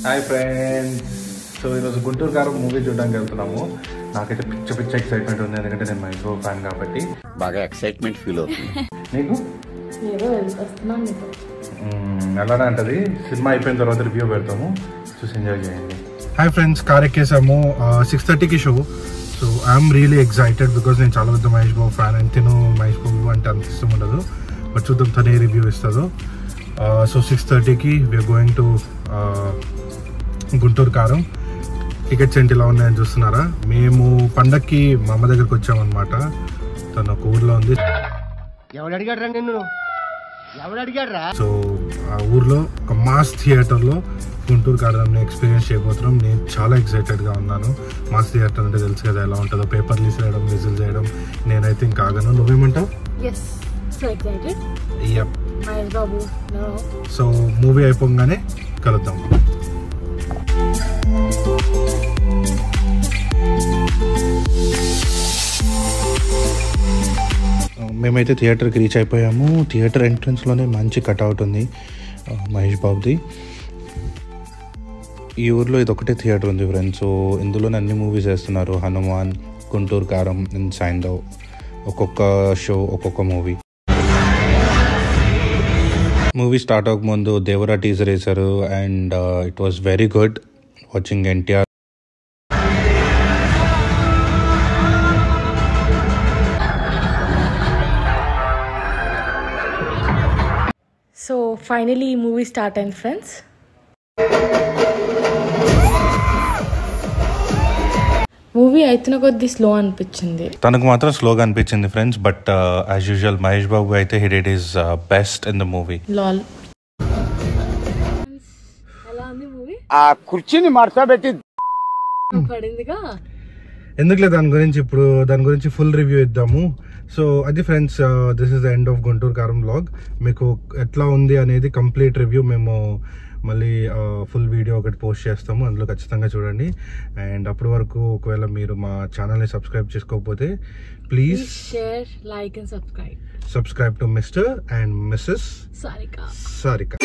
Hi friends. So ఈరోజు గుంటూరు కారం movie చూడడానికి వెళ్తున్నాము. నాకైతే పిచ్చ ఎక్సైట్మెంట్ ఉంది, ఎందుకంటే నేను మహేష్ బాబు ఫ్యాన్ కాబట్టి బాగా ఎక్సైట్మెంట్ ఫీల్ అవుతుంది. నీకు ఎలానే అంటది. సినిమా అయిపోయిన తర్వాత రివ్యూ పెడతాము, చూసి ఎంజాయ్ చేయండి. హాయ్ ఫ్రెండ్స్, కార్ ఎక్కేసాము. 6:30కి show. So I'm really excited because నేను చాలా పెద్ద మహేష్ బాబు ఫ్యాన్. అండ్ తిను మహేష్ బాబు అంటే అంత ఇష్టం ఉండదు, బట్ చూద్దాం తనే రివ్యూ ఇస్తుందో. సో 6:30కి we're going to Guntur Kaaram. Tickets ఏంటి ఇలా ఉన్నాయని చూస్తున్నారా? మేము పండక్కి మా అమ్మ దగ్గరికి వచ్చామన్నమాట. తను ఒక ఊర్లో ఉంది. సో ఆ ఊర్లో ఒక మాస్ థియేటర్లో గుంటూరు కారంని ఎక్స్పీరియన్స్ చేయబోతున్నాం. నేను చాలా ఎక్సైటెడ్గా ఉన్నాను. మాస్ థియేటర్ అంటే తెలుసు కదా ఎలా ఉంటుందో, పేపర్ లీస్ చేయడం, విజిల్ చేయడం. నేనైతే ఇంకా ఆగను. నువ్వేమంటావు? సో మూవీ అయిపోగానే కలుద్దాం. మేమైతే థియేటర్కి రీచ్ అయిపోయాము. థియేటర్ ఎంట్రన్స్లోనే మంచి కట్అవుట్ ఉంది మహేష్ బాబుది. ఈ ఊర్లో ఇది ఒకటే థియేటర్ ఉంది ఫ్రెండ్స్. సో ఇందులోనే అన్ని మూవీస్ వేస్తున్నారు. హనుమాన్, గుంటూరు కారం అండ్ సైంధవ్. ఒక్కొక్క షో ఒక్కొక్క మూవీ. మూవీ స్టార్ట్ అవ్వకముందు దేవరా టీజర్ వేశారు and it was very good watching NTR. So finally ఈ మూవీ స్టార్ట్ అయింది ఫ్రెండ్స్. మూవీ అయితున్న కొద్ది స్లో అనిపించింది. తనకు మాత్రం స్లోగా అనిపించింది friends, but as usual Mahesh Babu అయితే he did his best in the movie. లాల్ ఆ కుర్చీని మార్చబెట్టి పడిందిగా. ఎందుకులే దాని గురించి ఫుల్ రివ్యూ ఇద్దాము. సో అది friends, this is the end of Guntur Kaaram vlog. మీకు ఎట్లా ఉంది అనేది కంప్లీట్ రివ్యూ మేము మళ్ళీ ఫుల్ వీడియో ఒకటి పోస్ట్ చేస్తాము, అందులో ఖచ్చితంగా చూడండి. అండ్ అప్పటి వరకు ఒకవేళ మీరు మా ఛానల్ని సబ్స్క్రైబ్ చేసుకోకపోతే please share, like and subscribe to mister and missus Sarika.